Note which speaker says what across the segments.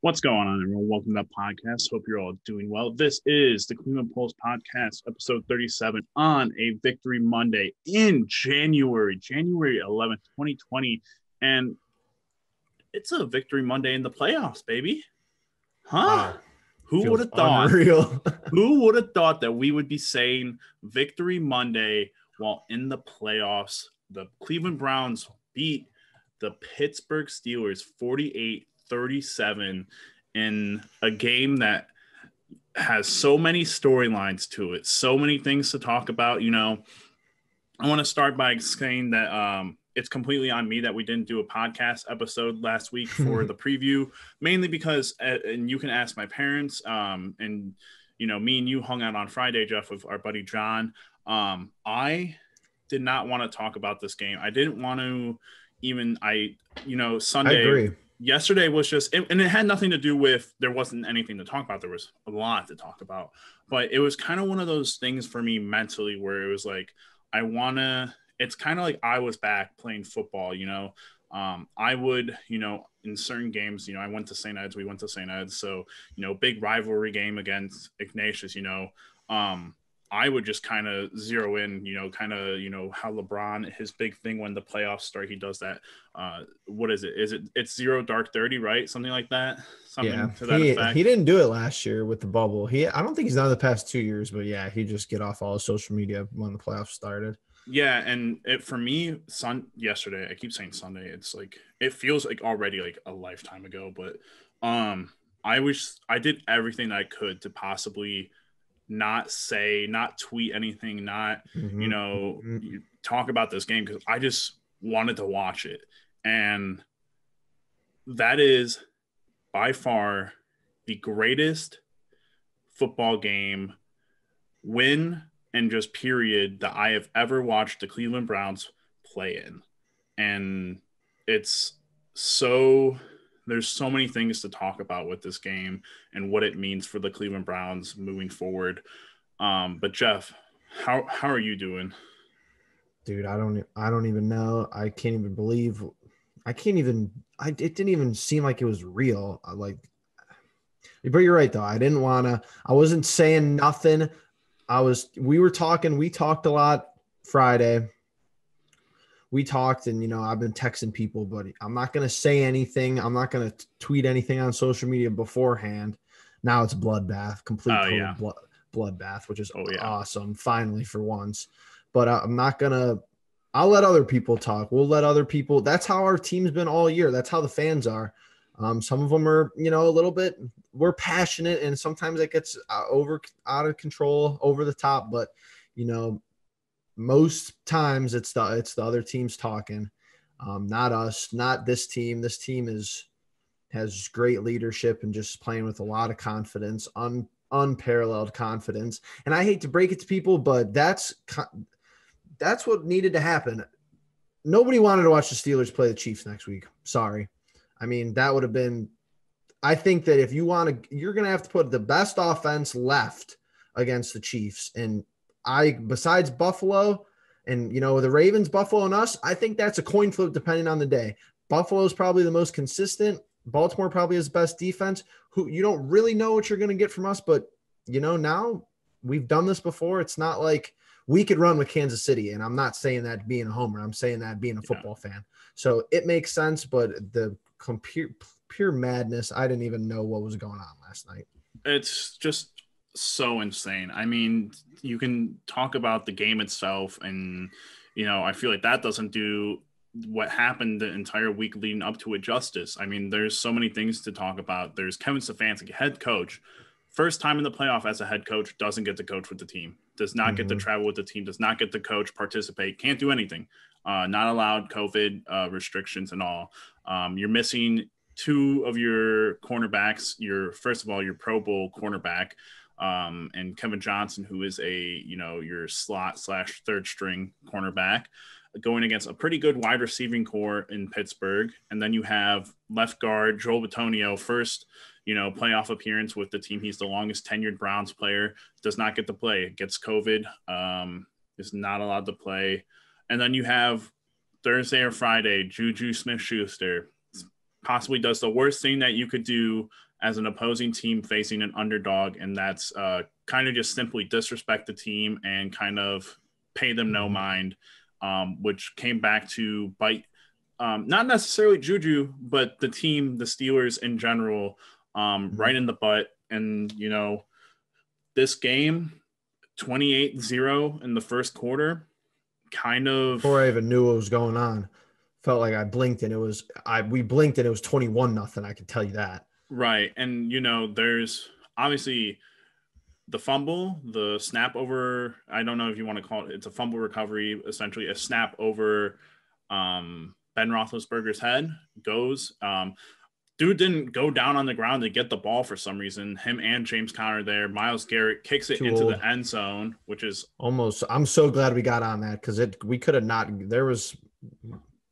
Speaker 1: What's going on, everyone? Welcome to the podcast. Hope you're all doing well. This is the Cleveland Pulse Podcast, episode 37, on a Victory Monday in January 11th, 2020. And it's a Victory Monday in the playoffs, baby. Huh?
Speaker 2: Wow.
Speaker 1: Who would
Speaker 2: Feels
Speaker 1: have thought?
Speaker 2: unreal.
Speaker 1: Who would have thought that we would be saying Victory Monday while in the playoffs? The Cleveland Browns beat the Pittsburgh Steelers 48-37 in a game that has so many storylines to it, so many things to talk about. I want to start by saying that it's completely on me that we didn't do a podcast episode last week for the preview, mainly because, and you can ask my parents, and me and you hung out on Friday, Jeff, with our buddy John. I did not want to talk about this game. I didn't want to Sunday.
Speaker 2: I agree.
Speaker 1: Yesterday was just, and it had nothing to do with, there wasn't anything to talk about. There was a lot to talk about, but it was kind of one of those things for me mentally where it was like, it's kind of like I was back playing football, I would, in certain games, I went to St. Ed's, we went to St. Ed's. So, big rivalry game against Ignatius, I would just kind of zero in, how LeBron, his big thing when the playoffs start, he does that. What is it? It's 0 dark 30, right? Something like that. Something to that effect.
Speaker 2: He didn't do it last year with the bubble. I don't think he's done it the past 2 years, but yeah, he just get off all his social media when the playoffs started.
Speaker 1: Yeah, and for me, yesterday, I keep saying Sunday. It's like it feels like already like a lifetime ago, but I did everything I could to possibly not tweet anything, not talk about this game because I just wanted to watch it. And that is by far the greatest football game win and just period that I have ever watched the Cleveland Browns play in. And there's so many things to talk about with this game and what it means for the Cleveland Browns moving forward. But Jeff, how are you doing?
Speaker 2: Dude, I don't even know. I can't even believe it didn't even seem like it was real. But you're right though. I wasn't saying nothing. We talked a lot Friday. We talked and, I've been texting people, but I'm not going to say anything. I'm not going to tweet anything on social media beforehand. Now it's bloodbath, bloodbath, which is awesome. Finally, for once, but I'll let other people talk. We'll let other people. That's how our team's been all year. That's how the fans are. Some of them are, a little bit, we're passionate and sometimes it gets out of control, over the top, but most times it's the other teams talking, not us, not this team. This team has great leadership and just playing with a lot of confidence, unparalleled confidence. And I hate to break it to people, but that's what needed to happen. Nobody wanted to watch the Steelers play the Chiefs next week. Sorry. I mean, that would have been, I think that if you're going to have to put the best offense left against the Chiefs. And besides Buffalo and, the Ravens, Buffalo and us, I think that's a coin flip depending on the day. Buffalo is probably the most consistent. Baltimore probably has the best defense. Who you don't really know what you're going to get from us, but now we've done this before. It's not like we could run with Kansas City, and I'm not saying that being a homer. I'm saying that being a football fan. So it makes sense, but the pure madness, I didn't even know what was going on last night.
Speaker 1: It's just so insane. I mean, you can talk about the game itself, and I feel like that doesn't do what happened the entire week leading up to it justice. I mean, there's so many things to talk about. There's Kevin Stefanski, head coach, first time in the playoff as a head coach, doesn't get to coach with the team, does not get to travel with the team, does not get to coach, participate, can't do anything. Not allowed, COVID restrictions and all. You're missing two of your cornerbacks. First of all, your Pro Bowl cornerback, and Kevin Johnson, who is your slot / third string cornerback, going against a pretty good wide receiving core in Pittsburgh. And then you have left guard Joel Bitonio, first playoff appearance with the team. He's the longest tenured Browns player, does not get to play, gets COVID, is not allowed to play. And then you have Thursday or Friday, JuJu Smith-Schuster possibly does the worst thing that you could do as an opposing team facing an underdog, and that's kind of just simply disrespect the team and kind of pay them no mind, which came back to bite not necessarily JuJu, but the team, the Steelers in general, right in the butt. And, you know, this game, 28-0 in the first quarter, kind of.
Speaker 2: Before I even knew what was going on, felt like I blinked and we blinked and it was 21-0. I can tell you that.
Speaker 1: Right. And, you know, there's obviously the fumble, the snap over, I don't know if you want to call it, it's a fumble recovery, essentially a snap over Ben Roethlisberger's head goes. Dude didn't go down on the ground to get the ball for some reason. Him and James Conner there. Myles Garrett kicks it into the end zone, which is
Speaker 2: almost. I'm so glad we got on that because we could have not.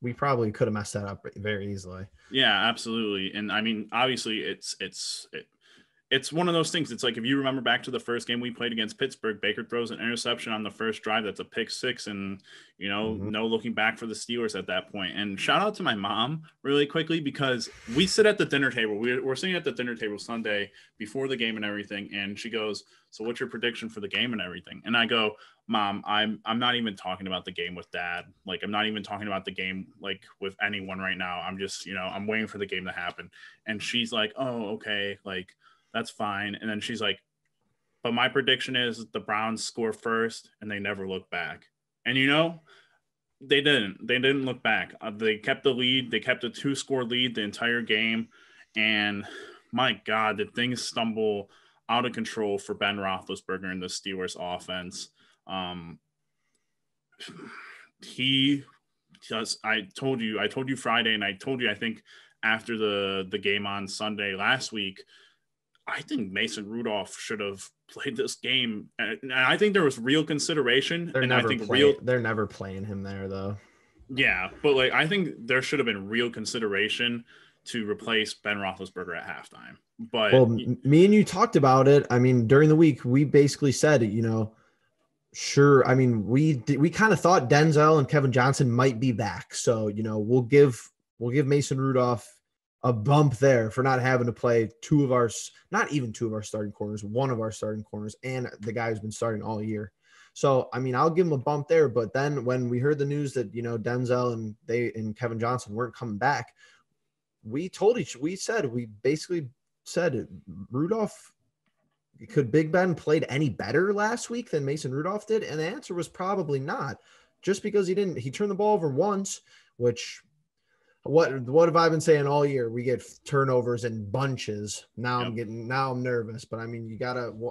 Speaker 2: We probably could have messed that up very easily.
Speaker 1: Yeah, absolutely. And I mean, obviously, it's one of those things. It's like if you remember back to the first game we played against Pittsburgh, Baker throws an interception on the first drive. That's a pick six, and you know, no looking back for the Steelers at that point. And shout out to my mom really quickly because we sit at the dinner table. We're sitting at the dinner table Sunday before the game and everything, and she goes, "So what's your prediction for the game and everything?" And I go, "Mom, I'm not even talking about the game with Dad. Like I'm not even talking about the game like with anyone right now. I'm just, you know, I'm waiting for the game to happen." And she's like, "Oh, okay, like." That's fine. And then she's like, but my prediction is the Browns score first and they never look back. And, you know, they didn't look back. They kept the lead. They kept a 2-score lead the entire game. And my God, did things stumble out of control for Ben Roethlisberger and the Steelers offense. He just, I told you Friday, and I told you, I think after the game on Sunday last week, I think Mason Rudolph should have played this game, and I think there was real consideration.
Speaker 2: They're never playing him there, though.
Speaker 1: Yeah, but like I think there should have been real consideration to replace Ben Roethlisberger at halftime. But
Speaker 2: well, me and you talked about it. I mean, during the week, we basically said, you know, sure. I mean, we kind of thought Denzel and Kevin Johnson might be back, so you know, we'll give Mason Rudolph a bump there for not having to play not even two of our starting corners, one of our starting corners, and the guy who's been starting all year. So, I mean, I'll give him a bump there. But then when we heard the news that, you know, Denzel and Kevin Johnson weren't coming back, we basically said, Rudolph, could Big Ben played any better last week than Mason Rudolph did? And the answer was probably not, just because he turned the ball over once, which – what have I been saying all year? We get turnovers in bunches. Now I'm nervous, but I mean,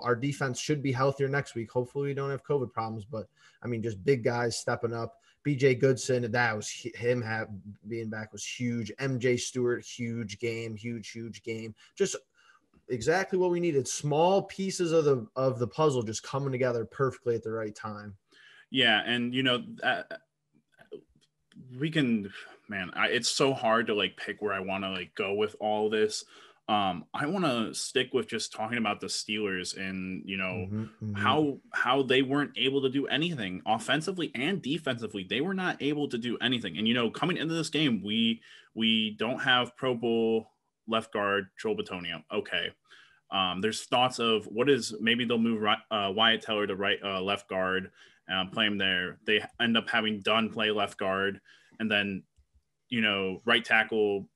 Speaker 2: our defense should be healthier next week. Hopefully we don't have COVID problems, but I mean, just big guys stepping up. BJ Goodson, that was him being back was huge. MJ Stewart, huge game. Just exactly what we needed. Small pieces of the puzzle just coming together perfectly at the right time.
Speaker 1: Yeah. And you know, we can, man, it's so hard to like pick where I want to like go with all this. I want to stick with just talking about the Steelers and, you know, how they weren't able to do anything offensively and defensively. They were not able to do anything. And, you know, coming into this game, we don't have Pro Bowl left guard Joel Bitonio. Okay. There's thoughts of maybe they'll move Wyatt Teller to left guard, play him there. They end up having Dunn play left guard, and then, you know, right tackle,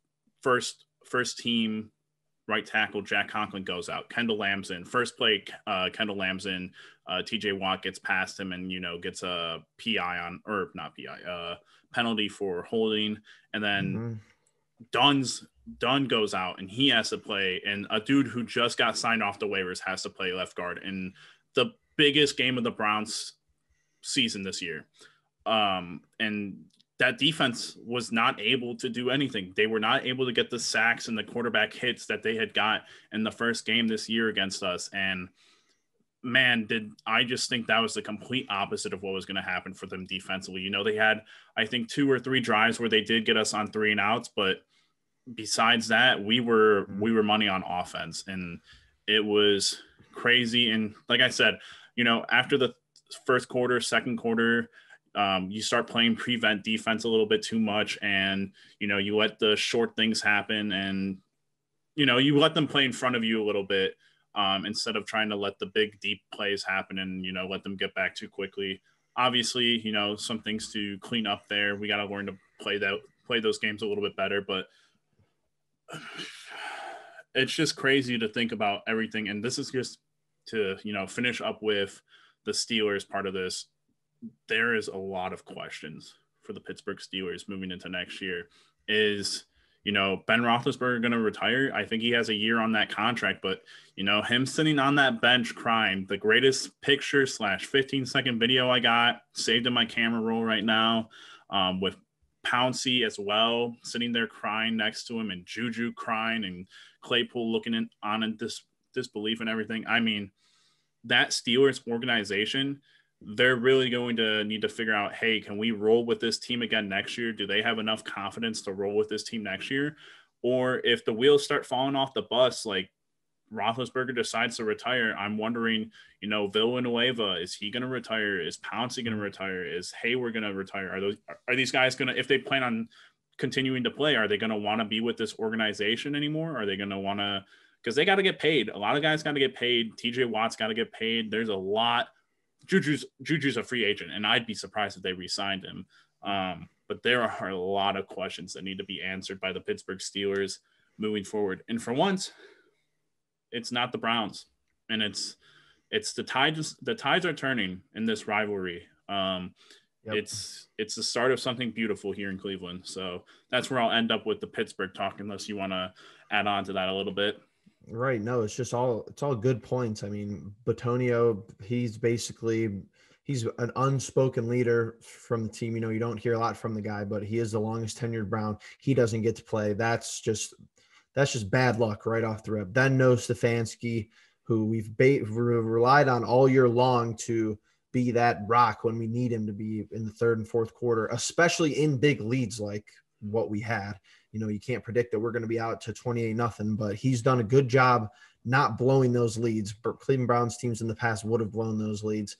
Speaker 1: first team right tackle Jack Conklin goes out. Kendall Lamb's in. First play, Kendall Lamb's in. TJ Watt gets past him and, you know, gets a penalty for holding. And then Dunn goes out and he has to play. And a dude who just got signed off the waivers has to play left guard in the biggest game of the Browns season this year. And that defense was not able to do anything. They were not able to get the sacks and the quarterback hits that they had got in the first game this year against us. And man, I just think that was the complete opposite of what was going to happen for them defensively. You know, they had, I think, 2 or 3 drives where they did get us on 3 and outs, but besides that, we were money on offense, and it was crazy. And like I said, you know, after the first quarter, second quarter, you start playing prevent defense a little bit too much, and you know, you let the short things happen, and you let them play in front of you a little bit, instead of trying to let the big deep plays happen and let them get back too quickly. Obviously, some things to clean up there. We got to learn to play those games a little bit better, but it's just crazy to think about everything. And this is just to finish up with the Steelers part of this. There is a lot of questions for the Pittsburgh Steelers moving into next year. Is Ben Roethlisberger going to retire? I think he has a year on that contract, but him sitting on that bench crying, the greatest picture / 15-second video I got saved in my camera roll right now, with Pouncey as well, sitting there crying next to him, and JuJu crying, and Claypool looking in disbelief and everything. I mean, that Steelers organization, they're really going to need to figure out, hey, can we roll with this team again next year? Do they have enough confidence to roll with this team next year? Or if the wheels start falling off the bus, like Roethlisberger decides to retire, I'm wondering, Villanueva, is he going to retire? Is Pouncey going to retire? Is Hayward going to retire? Are these guys going to, if they plan on continuing to play, are they going to want to be with this organization anymore? Are they going to want to, because they got to get paid. A lot of guys got to get paid. TJ Watt's got to get paid. There's a lot. Juju's a free agent, and I'd be surprised if they re-signed him. But there are a lot of questions that need to be answered by the Pittsburgh Steelers moving forward. And for once, it's not the Browns, and it's the tides. The tides are turning in this rivalry. It's the start of something beautiful here in Cleveland. So that's where I'll end up with the Pittsburgh talk, unless you want to add on to that a little bit.
Speaker 2: Right. No, it's all good points. I mean, Batonio, he's an unspoken leader from the team. You don't hear a lot from the guy, but he is the longest tenured Brown. He doesn't get to play. That's just bad luck right off the rip. Then no Stefanski, who we've relied on all year long to be that rock when we need him to be in the third and fourth quarter, especially in big leads like what we had. You can't predict that we're going to be out to 28-0, but he's done a good job not blowing those leads. Cleveland Browns teams in the past would have blown those leads,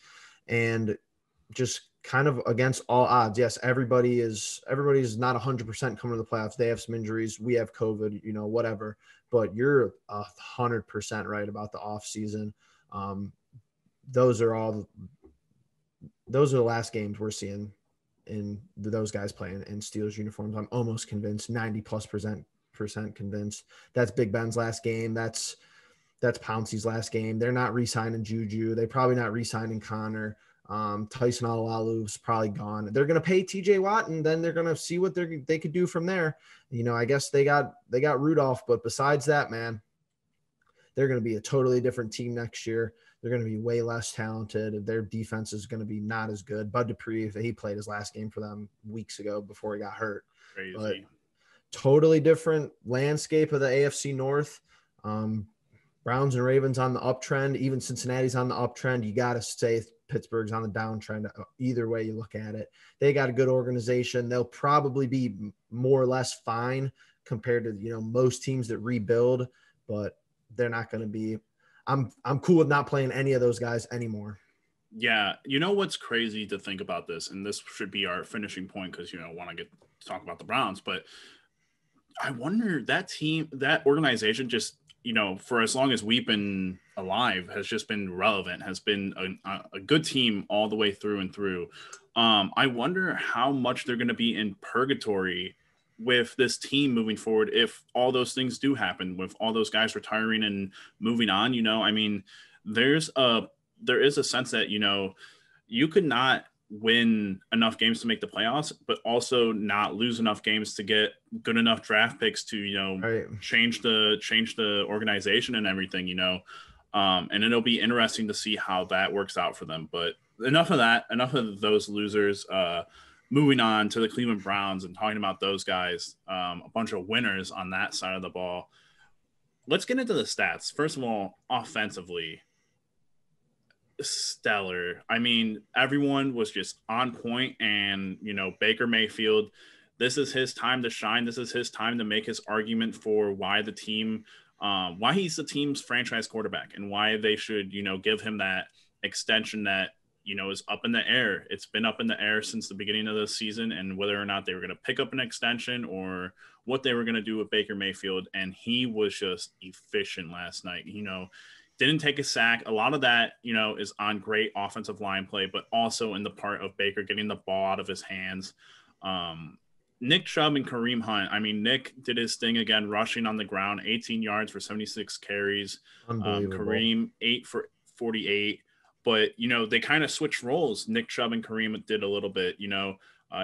Speaker 2: and just kind of against all odds. Yes, everybody's not 100% coming to the playoffs. They have some injuries. We have COVID, whatever, but you're 100% right about the off season. Those are the last games we're seeing in those guys playing in Steelers uniforms. I'm almost convinced, 90+% convinced. That's Big Ben's last game. That's Pouncey's last game. They're not re-signing JuJu. They're probably not re-signing Connor. Tyson Alualu's probably gone. They're going to pay TJ Watt, and then they're going to see what they could do from there. I guess they got Rudolph, but besides that, man, they're going to be a totally different team next year. They're going to be way less talented. Their defense is going to be not as good. Bud Dupree, he played his last game for them weeks ago before he got hurt.
Speaker 1: Crazy.
Speaker 2: But totally different landscape of the AFC North. Browns and Ravens on the uptrend. Even Cincinnati's on the uptrend. You got to say Pittsburgh's on the downtrend. Either way you look at it, they got a good organization. They'll probably be more or less fine compared to most teams that rebuild, but they're not going to be. I'm cool with not playing any of those guys anymore.
Speaker 1: Yeah. What's crazy to think about this, and this should be our finishing point because, want to talk about the Browns, but I wonder that organization just, for as long as we've been alive, has just been relevant, has been a good team all the way through and through. I wonder how much they're going to be in purgatory with this team moving forward if all those things do happen, with all those guys retiring and moving on. I mean, there is a sense that you could not win enough games to make the playoffs, but also not lose enough games to get good enough draft picks to
Speaker 2: Right.
Speaker 1: change the organization and everything. And it'll be interesting to see how that works out for them. But enough of those losers. Moving on to the Cleveland Browns and talking about those guys, a bunch of winners on that side of the ball. Let's get into the stats. First of all, offensively, stellar. I mean, everyone was just on point, and Baker Mayfield, this is his time to shine. This is his time to make his argument for why he's the team's franchise quarterback, and why they should give him that extension that is up in the air. It's been up in the air since the beginning of the season, and whether or not they were going to pick up an extension or what they were going to do with Baker Mayfield, and he was just efficient last night. Didn't take a sack. A lot of that, is on great offensive line play, but also in the part of Baker getting the ball out of his hands. Nick Chubb and Kareem Hunt. I mean, Nick did his thing again, rushing on the ground, 18 yards for 76 carries. Kareem 8 for 48. But, they kind of switched roles. Nick Chubb and Kareem did a little bit.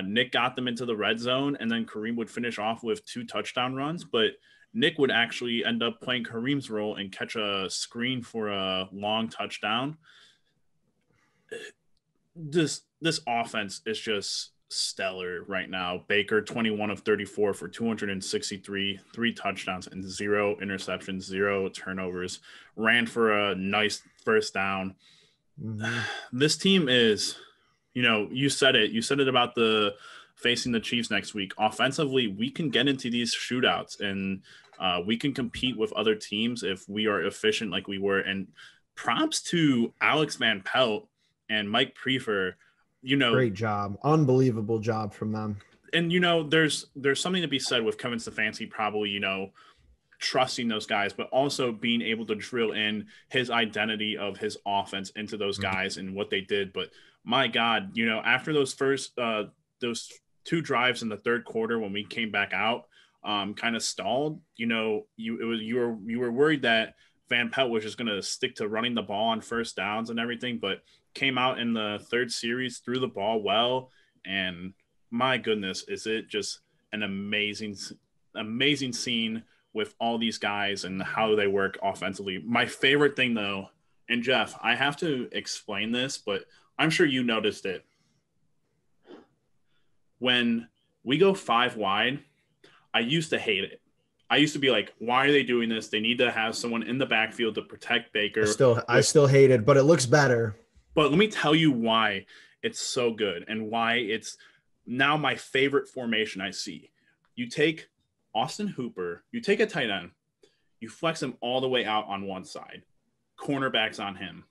Speaker 1: Nick got them into the red zone, and then Kareem would finish off with 2 touchdown runs. But Nick would actually end up playing Kareem's role and catch a screen for a long touchdown. This offense is just stellar right now. Baker, 21 of 34 for 263, 3 touchdowns and 0 interceptions, 0 turnovers, ran for a nice first down. This team is, you said it about the facing the Chiefs next week. Offensively, we can get into these shootouts and we can compete with other teams if we are efficient like we were. And props to Alex Van Pelt and Mike Prefer.
Speaker 2: Great job. Unbelievable job from them.
Speaker 1: And, there's something to be said with Kevin Stefanski probably, trusting those guys, but also being able to drill in his identity of his offense into those guys and what they did. But my God, after those first those 2 drives in the third quarter when we came back out, kind of stalled, you were worried that Van Pelt was just going to stick to running the ball on first downs and everything, but came out in the third series, threw the ball well, and my goodness, is it just an amazing scene with all these guys and how they work offensively. My favorite thing, though, and Jeff, I have to explain this, but I'm sure you noticed it. When we go 5 wide, I used to hate it. I used to be like, why are they doing this? They need to have someone in the backfield to protect Baker.
Speaker 2: I still hate it, but it looks better.
Speaker 1: But let me tell you why it's so good and why it's now my favorite formation I see. You take Austin Hooper, you take a tight end, you flex him all the way out on one side, cornerbacks on him.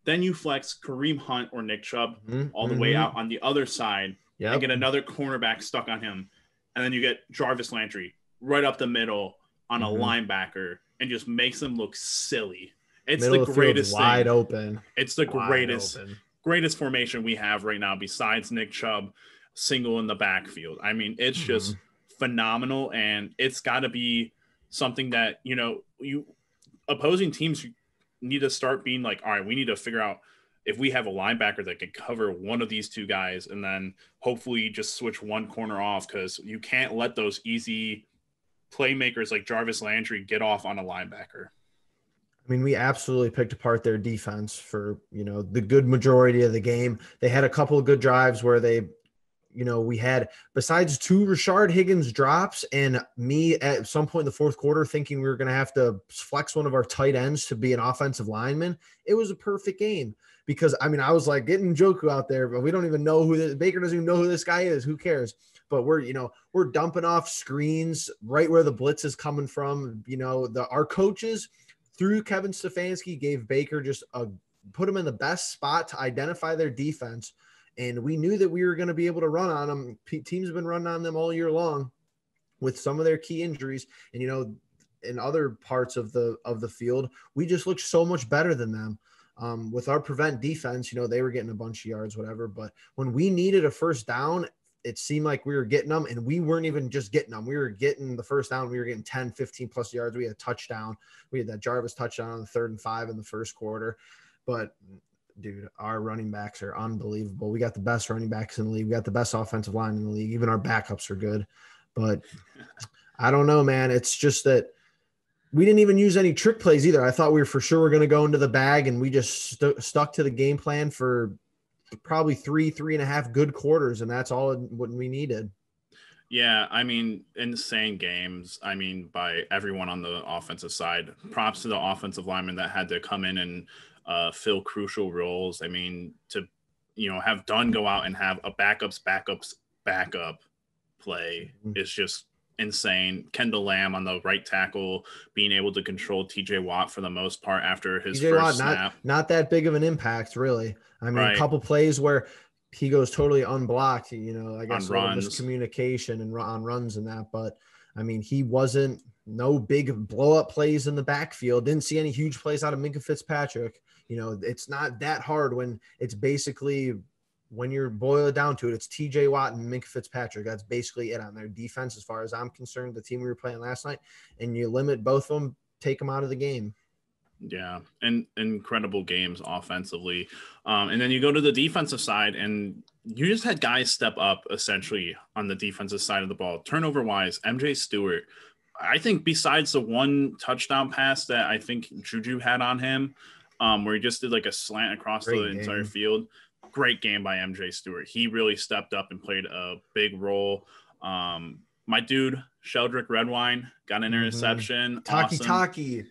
Speaker 1: Then you flex Kareem Hunt or Nick Chubb all the way out on the other side and get another cornerback stuck on him. And then you get Jarvis Landry right up the middle on a linebacker and just makes them look silly. It's middle the greatest thing.
Speaker 2: Wide open.
Speaker 1: It's the greatest formation we have right now besides Nick Chubb single in the backfield. I mean, it's just phenomenal, and it's got to be something that, opposing teams need to start being like, all right, we need to figure out if we have a linebacker that can cover one of these 2 guys and then hopefully just switch one corner off, because you can't let those easy playmakers like Jarvis Landry get off on a linebacker.
Speaker 2: I mean, we absolutely picked apart their defense for, the good majority of the game. They had a couple of good drives where they, we had, besides 2 Rashard Higgins drops and me at some point in the fourth quarter thinking we were going to have to flex one of our tight ends to be an offensive lineman, it was a perfect game. Because, I mean, I was like getting JuJu out there, but we don't even know Baker doesn't even know who this guy is. Who cares? But we're dumping off screens right where the blitz is coming from. Our coaches through Kevin Stefanski gave Baker put him in the best spot to identify their defense. And we knew that we were going to be able to run on them. Teams have been running on them all year long with some of their key injuries. And, in other parts of the field, we just looked so much better than them. With our prevent defense, they were getting a bunch of yards, whatever. But when we needed a first down, it seemed like we were getting them, and we weren't even just getting them. We were getting the first down. We were getting 10, 15 plus yards. We had a touchdown. We had that Jarvis touchdown on the 3rd and 5 in the first quarter. But, dude, our running backs are unbelievable. We got the best running backs in the league. We got the best offensive line in the league. Even our backups are good. But I don't know, man. It's just that we didn't even use any trick plays either. I thought we were for sure going to go into the bag, and we just stuck to the game plan for probably 3.5 good quarters, and that's all what we needed.
Speaker 1: Yeah, I mean, insane games. I mean, by everyone on the offensive side. Props to the offensive linemen that had to come in and fill crucial roles. I mean, to have Dunn go out and have a backup play is just insane. Kendall Lamb on the right tackle being able to control TJ Watt for the most part after his TJ first Watt, snap.
Speaker 2: Not that big of an impact, really. I mean, a couple plays where he goes totally unblocked, I guess a little miscommunication and on runs and that. But I mean, he wasn't no big blow up plays in the backfield. Didn't see any huge plays out of Minkah Fitzpatrick. You know, it's not that hard when it's basically when you're boiled down to it, it's TJ Watt and Minkah Fitzpatrick. That's basically it on their defense, as far as I'm concerned, the team we were playing last night. And you limit both of them, take them out of the game.
Speaker 1: Yeah, and incredible games offensively. And then you go to the defensive side, and you just had guys step up essentially on the defensive side of the ball. Turnover wise, MJ Stewart, I think besides the one touchdown pass that I think JuJu had on him, where he just did like a slant across the entire field. Great game by MJ Stewart. He really stepped up and played a big role. My dude, Sheldrick Redwine, got an interception.
Speaker 2: Taki.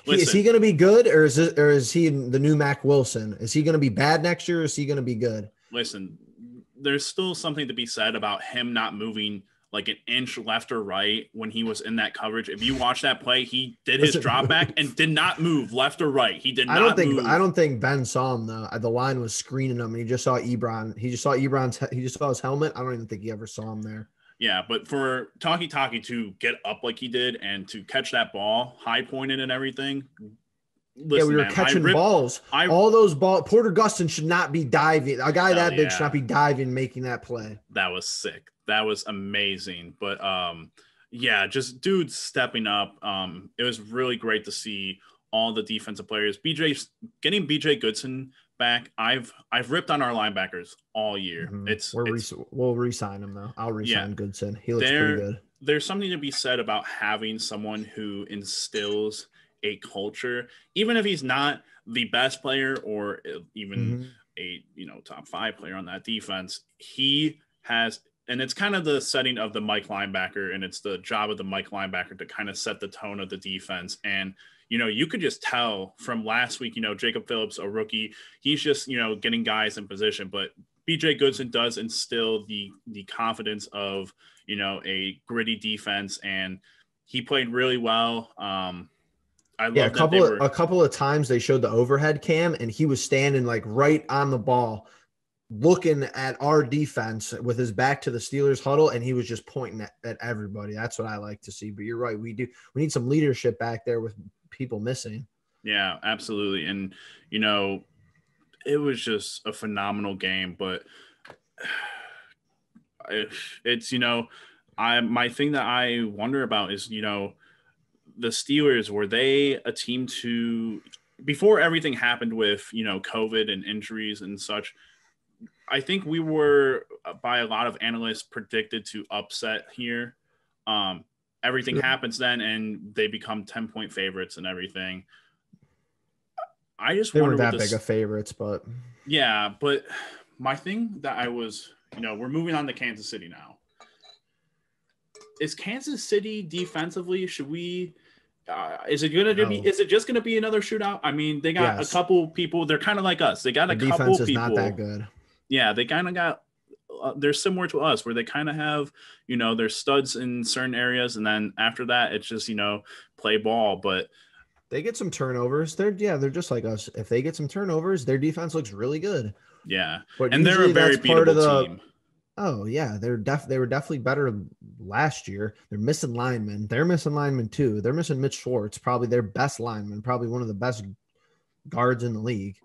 Speaker 1: Is
Speaker 2: he going to be good, or is he the new Mac Wilson? Is he going to be bad next year, or is he going to be good?
Speaker 1: Listen, there's still something to be said about him not moving like an inch left or right when he was in that coverage. If you watch that play, he did his drop back and did not move left or right. He did not move.
Speaker 2: I don't think Ben saw him though. The line was screening him, and he just saw Ebron. He just saw his helmet. I don't even think he ever saw him there.
Speaker 1: Yeah, but for Taki to get up like he did and to catch that ball, high pointed and everything. Listen,
Speaker 2: we were catching balls. All those balls. Porter Gustin should not be diving. A guy that big should not be diving, making that play.
Speaker 1: That was sick. That was amazing. But yeah, just dudes stepping up. It was really great to see all the defensive players. Getting BJ Goodson back. I've ripped on our linebackers all year.
Speaker 2: We'll re-sign him though. I'll re-sign Goodson. He looks pretty good.
Speaker 1: There's something to be said about having someone who instills a culture, even if he's not the best player or even a top 5 player on that defense. He has, and it's kind of the setting of the Mike linebacker, and it's the job of the Mike linebacker to kind of set the tone of the defense. And you could just tell from last week, Jacob Phillips, a rookie, he's just, getting guys in position. But BJ Goodson does instill the confidence of, a gritty defense, and he played really well. A couple of times they showed the overhead cam, and he was standing like right on the ball, looking at our defense with his back to the Steelers huddle, and he was just pointing at everybody. That's what I like to see. But you're right. We need some leadership back there with people missing. Yeah, absolutely. And, it was just a phenomenal game, but it's, my thing that I wonder about is, the Steelers, were they a team to, before everything happened with, COVID and injuries and such, I think we were, by a lot of analysts, predicted to upset here. Everything happens then, and they become 10-point favorites and everything. I just wonder, they weren't that big of favorites, but yeah. But my thing that I was, we're moving on to Kansas City now. Is Kansas City defensively? Should we? Is it just going to be another shootout? I mean, they got a couple people. They're kind of like us. They got a couple people. Defense is not that good. Yeah, they kind of got. They're similar to us, where they kind of have, their studs in certain areas, and then after that, it's just play ball. But they get some turnovers. They're just like us. If they get some turnovers, their defense looks really good. Yeah, and they're a very beatable team. Oh yeah, they were definitely better last year. They're missing linemen. They're missing linemen too. They're missing Mitch Schwartz, probably their best lineman, probably one of the best guards in the league.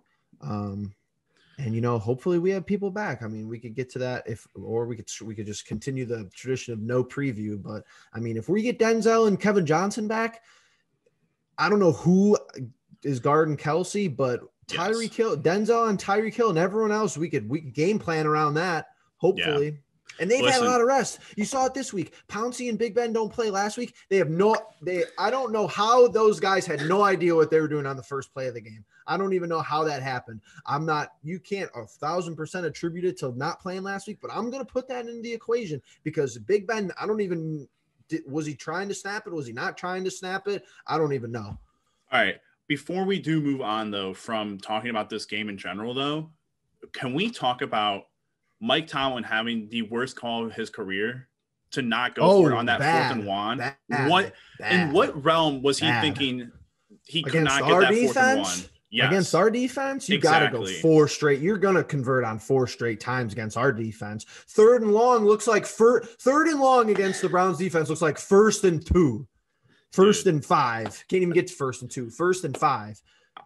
Speaker 1: And hopefully we have people back. I mean, we could get to that we could just continue the tradition of no preview. But I mean, if we get Denzel and Kevin Johnson back, I don't know who is guarding Kelsey, but Tyreek Hill, Denzel and Tyreek Hill, and everyone else, we could game plan around that. Hopefully. Yeah. And they've had a lot of rest. You saw it this week. Pouncey and Big Ben don't play last week. I don't know how those guys had no idea what they were doing on the first play of the game. I don't even know how that happened. You can't 1,000% attribute it to not playing last week, but I'm going to put that in the equation because Big Ben, was he trying to snap it? Was he not trying to snap it? I don't even know. All right. Before we do move on though, from talking about this game in general though, can we talk about Mike Tomlin having the worst call of his career to not go for it on that 4th and 1? In what realm was he thinking he could not get that 4th and 1?
Speaker 2: Against
Speaker 1: Yes,
Speaker 2: our defense, you got to go
Speaker 1: exactly.
Speaker 2: 4 straight. You're going to convert on 4 straight times against our defense. Third and long looks like third and long against the Browns defense looks like 1st and 2, 1st and 5. Can't even get to 1st and 2, 1st and 5.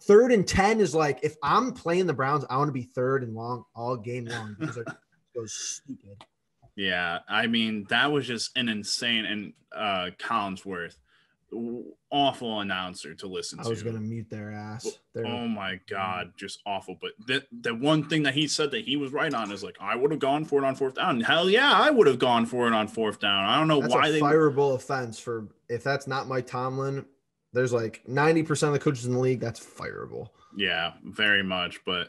Speaker 2: 3rd and 10 is like, if I'm playing the Browns, I want to be 3rd and long all game long because it goes stupid.
Speaker 1: Yeah, I mean, that was just an insane, and Collinsworth, awful announcer to listen to.
Speaker 2: I was going to mute their ass.
Speaker 1: Oh my God, just awful. But the one thing that he said that he was right on is like, I would have gone for it on 4th down. Hell yeah, I would have gone for it on 4th down. I don't know why
Speaker 2: they fireable offense for if that's not Mike Tomlin. There's like 90% of the coaches in the league that's fireable.
Speaker 1: Yeah, very much. But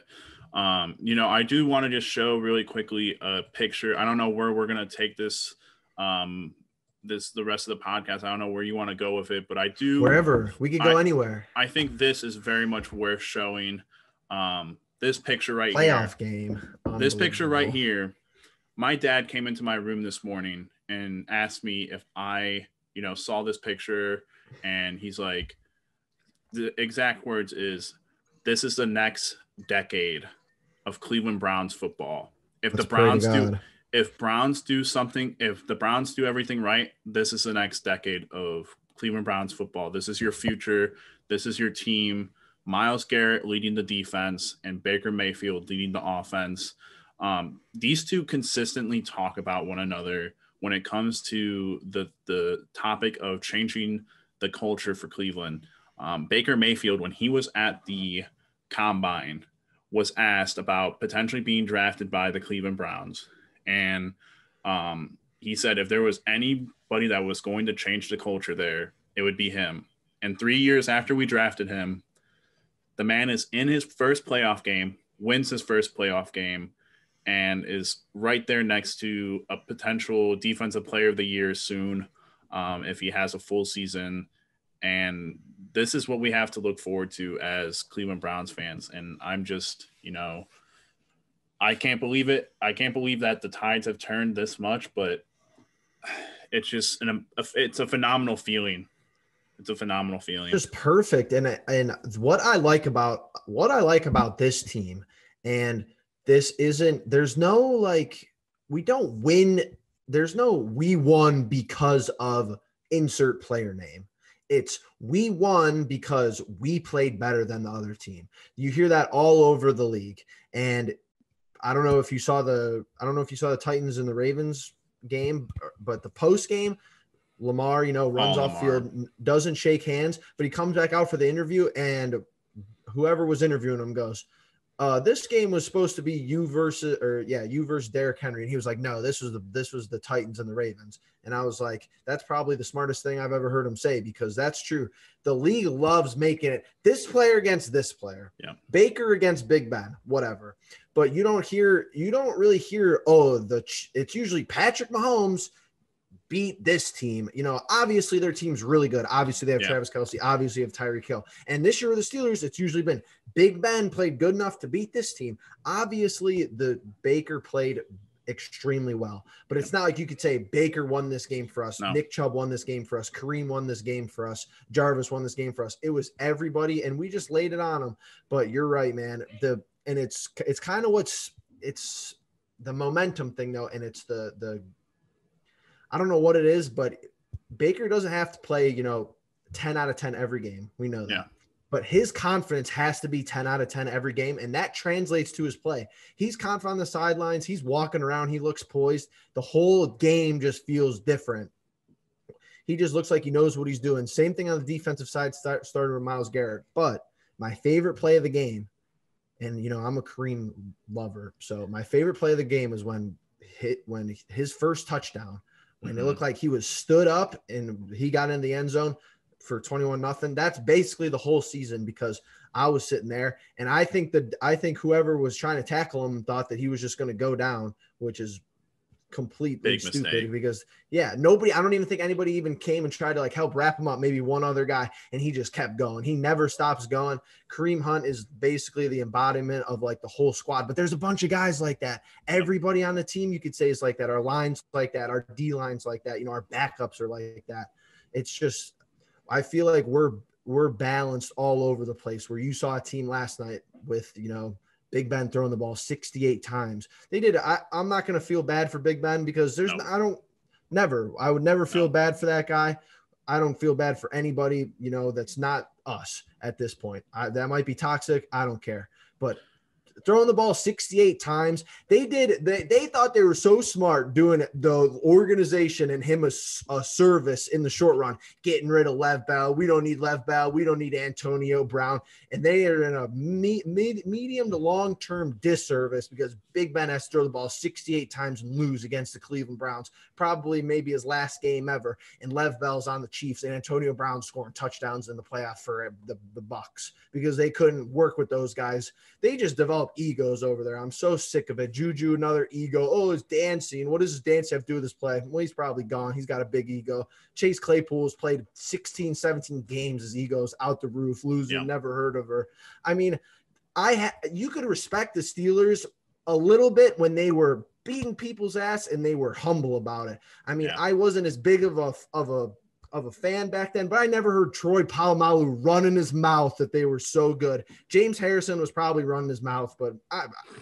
Speaker 1: I do want to just show really quickly a picture. I don't know where we're gonna take this. The rest of the podcast. I don't know where you want to go with it, but I do.
Speaker 2: Wherever. We could go anywhere.
Speaker 1: I think this is very much worth showing. This picture right here.
Speaker 2: Playoff game.
Speaker 1: This picture right here. My dad came into my room this morning and asked me if I, saw this picture, and he's like, the exact words is, "This is the next decade of Cleveland Browns football. If the Browns do everything right, this is the next decade of Cleveland Browns football. This is your future. This is your team. Myles Garrett leading the defense and Baker Mayfield leading the offense." These two consistently talk about one another when it comes to the topic of changing the culture for Cleveland. Baker Mayfield, when he was at the Combine, was asked about potentially being drafted by the Cleveland Browns. And he said if there was anybody that was going to change the culture there, it would be him. And 3 years after we drafted him, the man is in his first playoff game, wins his first playoff game, and is right there next to a potential defensive player of the year soon if he has a full season. And this is what we have to look forward to as Cleveland Browns fans. And I'm just, I can't believe it. I can't believe that the tides have turned this much, but it's just it's a phenomenal feeling. It's a phenomenal feeling.
Speaker 2: Just perfect. And what I like about this team, and there's no like, we don't win. There's no, we won because of insert player name. It's we won because we played better than the other team. You hear that all over the league. And I don't know if you saw the Titans and the Ravens game, but the post game, Lamar, runs off field, doesn't shake hands, but he comes back out for the interview, and whoever was interviewing him goes, this game was supposed to be you versus Derrick Henry. And he was like, no, this was the Titans and the Ravens. And I was like, that's probably the smartest thing I've ever heard him say, because that's true. The league loves making it this player against this player, Baker against Big Ben, whatever. But you don't really hear, it's usually Patrick Mahomes beat this team. Obviously their team's really good. Obviously they have Travis Kelce. Obviously they have Tyreek Hill. And this year with the Steelers, it's usually been Big Ben played good enough to beat this team. Obviously the Baker played extremely well, but it's not like you could say Baker won this game for us. No. Nick Chubb won this game for us. Kareem won this game for us. Jarvis won this game for us. It was everybody, and we just laid it on them. But you're right, man. It's kind of it's the momentum thing though. And it's the I don't know what it is, but Baker doesn't have to play, 10 out of 10 every game. We know that. Yeah. But his confidence has to be 10 out of 10 every game, and that translates to his play. He's confident on the sidelines. He's walking around. He looks poised. The whole game just feels different. He just looks like he knows what he's doing. Same thing on the defensive side, started with Myles Garrett. But my favorite play of the game, and, I'm a Kareem lover, so my favorite play of the game is when his first touchdown, when it looked like he was stood up and he got in the end zone for 21-0. That's basically the whole season, because I was sitting there, and I think whoever was trying to tackle him thought that he was just going to go down, which is completely big stupid mistake. Because I don't even think anybody even came and tried to help wrap him up. Maybe one other guy, and he just kept going. He never stops going. Kareem Hunt is basically the embodiment of the whole squad, but there's a bunch of guys like that. Everybody on the team, you could say, is like that. Our lines like that. Our D lines like that. Our backups are like that. It's just, I feel like we're balanced all over the place, where you saw a team last night with, Big Ben throwing the ball 68 times. They did. I'm not going to feel bad for Big Ben because I would never feel bad for that guy. I don't feel bad for anybody, that's not us at this point. That might be toxic. I don't care. But throwing the ball 68 times, they thought they were so smart doing the organization and him a service in the short run, getting rid of Lev Bell. We don't need Lev Bell. We don't need Antonio Brown. And they are in a medium to long-term disservice because Big Ben has to throw the ball 68 times and lose against the Cleveland Browns, probably maybe his last game ever. And Lev Bell's on the Chiefs and Antonio Brown scoring touchdowns in the playoff for the Bucks because they couldn't work with those guys. They just developed egos over there. I'm so sick of it. Juju, another ego. Oh, it's dancing. What does his dance have to do with this play? Well, he's probably gone. He's got a big ego. Chase Claypool has played 16, 17 games. His ego's out the roof, losing, never heard of her. I mean, you could respect the Steelers a little bit when they were beating people's ass and they were humble about it. I mean, I wasn't as big of a fan back then, but I never heard Troy Polamalu run in his mouth that they were so good. James Harrison was probably running his mouth, but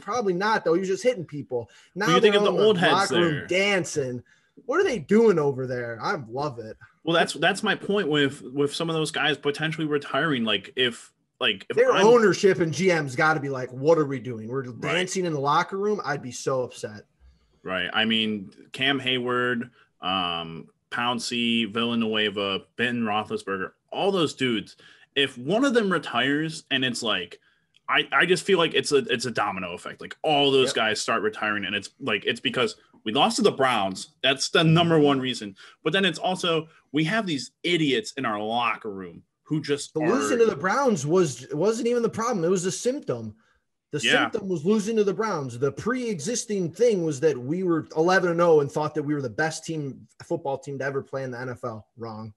Speaker 2: probably not though. He was just hitting people. Now
Speaker 1: you think of the old heads there
Speaker 2: dancing. What are they doing over there? I love it.
Speaker 1: Well, that's my point with some of those guys potentially retiring. If
Speaker 2: their ownership and GM's got to be like, what are we doing? We're dancing in the locker room. I'd be so upset.
Speaker 1: Right. I mean, Cam Hayward, Pouncey, Villanueva, Ben Roethlisberger, all those dudes. If one of them retires, and it's like, I just feel like it's a domino effect. Like all those guys start retiring, and it's because we lost to the Browns. That's the number one reason. But then it's also we have these idiots in our locker room who just
Speaker 2: losing to the Browns wasn't even the problem. It was a symptom. The symptom was losing to the Browns. The pre-existing thing was that we were 11-0 and thought that we were the best football team to ever play in the NFL. Wrong.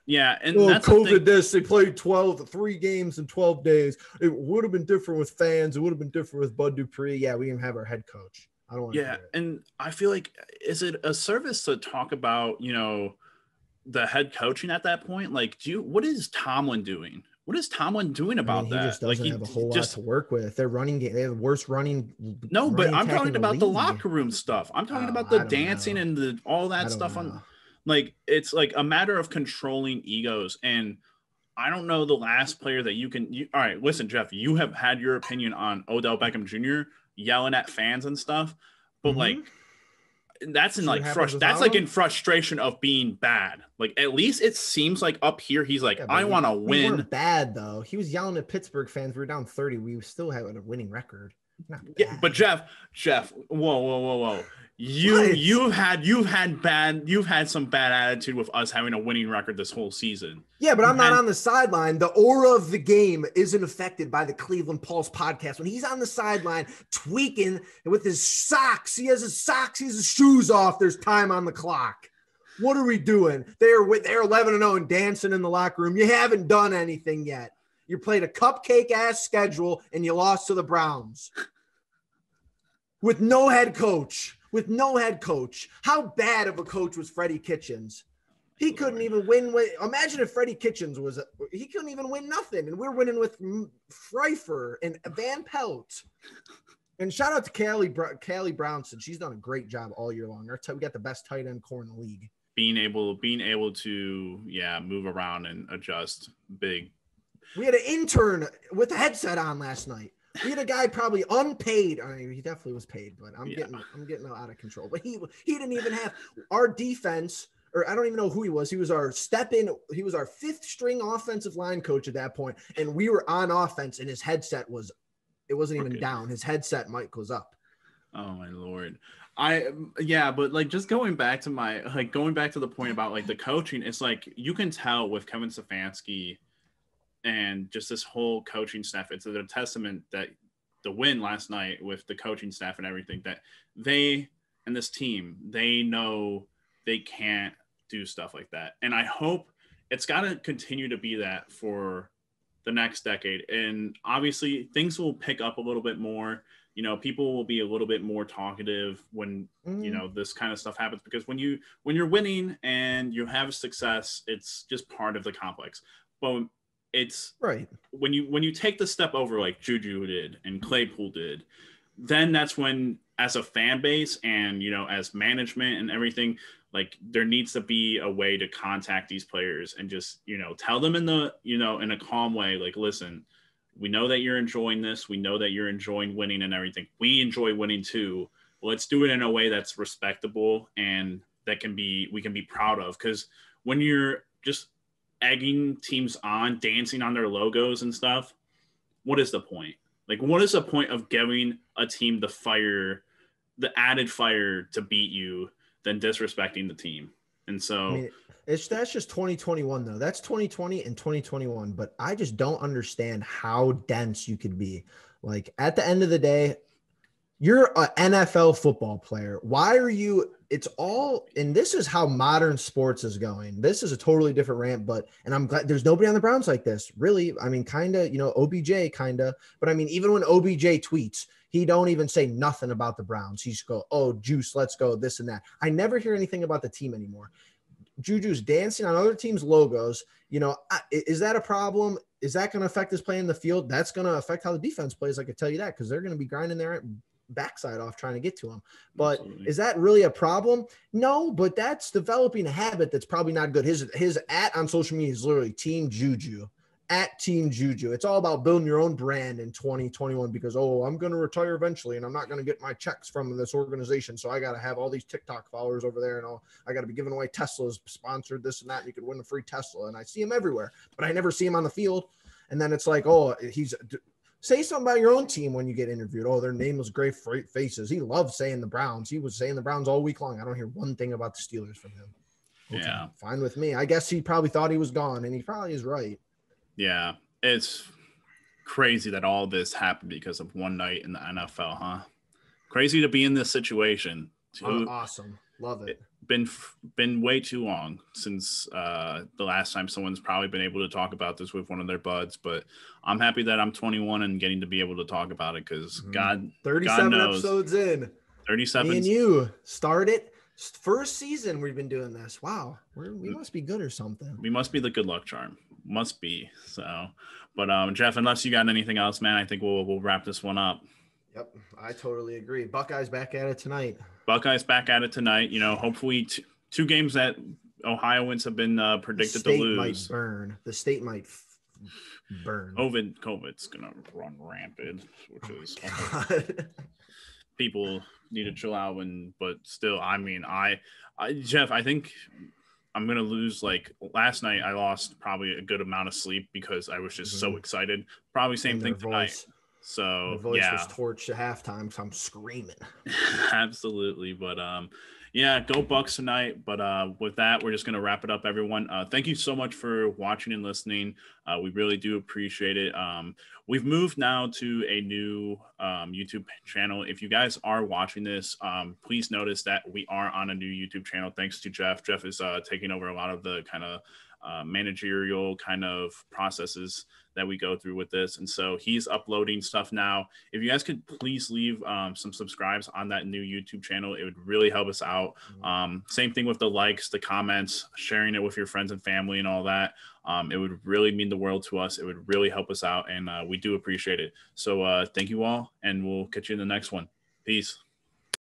Speaker 1: Yeah, and
Speaker 2: that's COVID. They played 3 games in 12 days. It would have been different with fans. It would have been different with Bud Dupree. Yeah, we didn't have our head coach. I don't want to hear it.
Speaker 1: And I feel like, is it a service to talk about, the head coaching at that point? Like, what is Tomlin doing? What is Tomlin doing about that?
Speaker 2: He just doesn't have a whole lot to work with. Their running game, they have the worst running.
Speaker 1: No, but I'm talking about the locker room stuff. I'm talking about the dancing and all that stuff. It's like a matter of controlling egos. And I don't know the last player that all right, listen, Jeff, you have had your opinion on Odell Beckham Jr. yelling at fans and stuff, but that's in frustration of being bad. Like, at least it seems like up here he's like, I want to win.
Speaker 2: We weren't bad though. He was yelling at Pittsburgh fans. We were down 30. We still had a winning record. Not bad.
Speaker 1: Yeah, but Jeff, whoa. You've had some bad attitude with us having a winning record this whole season.
Speaker 2: Yeah, but I'm not on the sideline. The aura of the game isn't affected by the Cleveland Pulse podcast. When he's on the sideline tweaking with his socks, he has his shoes off. There's time on the clock. What are we doing? They're 11-0 and dancing in the locker room. You haven't done anything yet. You played a cupcake ass schedule and you lost to the Browns with no head coach. How bad of a coach was Freddie Kitchens? He couldn't even win. Imagine if Freddie Kitchens he couldn't even win nothing. And we're winning with Pfeiffer and Van Pelt. And shout out to Callie Brownson. She's done a great job all year long. We got the best tight end core in the league.
Speaker 1: Being able to move around and adjust big.
Speaker 2: We had an intern with a headset on last night. We had a guy probably unpaid. I mean, he definitely was paid, but I'm getting out of control. But he didn't even have our defense, or I don't even know who he was. He was our he was our 5th string offensive line coach at that point, and we were on offense, and his headset wasn't even down. His headset mic was up.
Speaker 1: Oh my Lord. But just going back to the point about the coaching, it's like you can tell with Kevin Stefanski and just this whole coaching staff, it's a testament that the win last night with the coaching staff and everything, that they and this team, they know they can't do stuff like that. And I hope it's got to continue to be that for the next decade. And obviously things will pick up a little bit more. People will be a little bit more talkative when, this kind of stuff happens, because when you're winning and you have success, it's just part of the complex. But it's
Speaker 2: right.
Speaker 1: when you take the step over like JuJu did and Claypool did, then that's when, as a fan base and, you know, as management and everything, like there needs to be a way to contact these players and just, you know, tell them in the, you know, in a calm way, like, listen, we know that you're enjoying this. We know that you're enjoying winning and everything. We enjoy winning too. Let's do it in a way that's respectable and that we can be proud of. Because when you're just egging teams on, dancing on their logos and stuff, what is the point? Like, what is the point of giving a team the added fire to beat you than disrespecting the team? And so,
Speaker 2: I mean, that's just 2021 though. That's 2020 and 2021. But I just don't understand how dense you could be. Like at the end of the day, you're an NFL football player. Why are you? It's all, and this is how modern sports is going. This is a totally different rant, and I'm glad there's nobody on the Browns like this. Really, I mean, kind of, you know, OBJ kind of, but I mean, even when OBJ tweets, he don't even say nothing about the Browns. He's go, oh, Juice, let's go, this and that. I never hear anything about the team anymore. JuJu's dancing on other teams' logos. You know, is that a problem? Is that going to affect his play in the field? That's going to affect how the defense plays. I can tell you that because they're going to be grinding their backside off trying to get to him. But Absolutely. Is that really a problem? No, but that's developing a habit that's probably not good. His @ on social media is literally Team JuJu, @Team JuJu. It's all about building your own brand in 2021 because, I'm going to retire eventually and I'm not going to get my checks from this organization. So I got to have all these TikTok followers over there and I got to be giving away Teslas, sponsored this and that. And you could win a free Tesla. And I see him everywhere, but I never see him on the field. And then it's like, say something about your own team when you get interviewed. Their name was Great Faces. He loved saying the Browns. He was saying the Browns all week long. I don't hear one thing about the Steelers from him. Okay, yeah. Fine with me. I guess he probably thought he was gone, and he probably is right.
Speaker 1: Yeah. It's crazy that all this happened because of one night in the NFL, huh? Crazy to be in this situation.
Speaker 2: Awesome. Love it.
Speaker 1: Been way too long since the last time someone's probably been able to talk about this with one of their buds, but I'm happy that I'm 21 and getting to be able to talk about it because God
Speaker 2: 37
Speaker 1: God knows,
Speaker 2: episodes in.
Speaker 1: 37.
Speaker 2: Me and you started first season we've been doing this. Wow. We must be good or something.
Speaker 1: We must be the good luck charm. Must be. So, but Jeff, unless you got anything else, man, I think we'll wrap this one up.
Speaker 2: Yep, I totally agree. Buckeyes back at it tonight.
Speaker 1: You know, hopefully two games that Ohioans have been predicted to lose.
Speaker 2: The state might burn.
Speaker 1: COVID's gonna run rampant, which is people need to chill out. But still, I mean, Jeff, I think I'm gonna lose. Like last night, I lost probably a good amount of sleep because I was just so excited. Probably same thing tonight. So
Speaker 2: my voice was torched at halftime, so I'm screaming.
Speaker 1: Absolutely, but go Bucks tonight. But with that, we're just gonna wrap it up, everyone. Thank you so much for watching and listening. We really do appreciate it. We've moved now to a new YouTube channel. If you guys are watching this, please notice that we are on a new YouTube channel. Thanks to Jeff. Jeff is taking over a lot of the kind of managerial kind of processes that we go through with this, and so he's uploading stuff now. If you guys could please leave some subscribes on that new YouTube channel, it would really help us out. Same thing with the likes, the comments, sharing it with your friends and family and all that. It would really mean the world to us. It would really help us out, and we do appreciate it. So thank you all, and we'll catch you in the next one. Peace.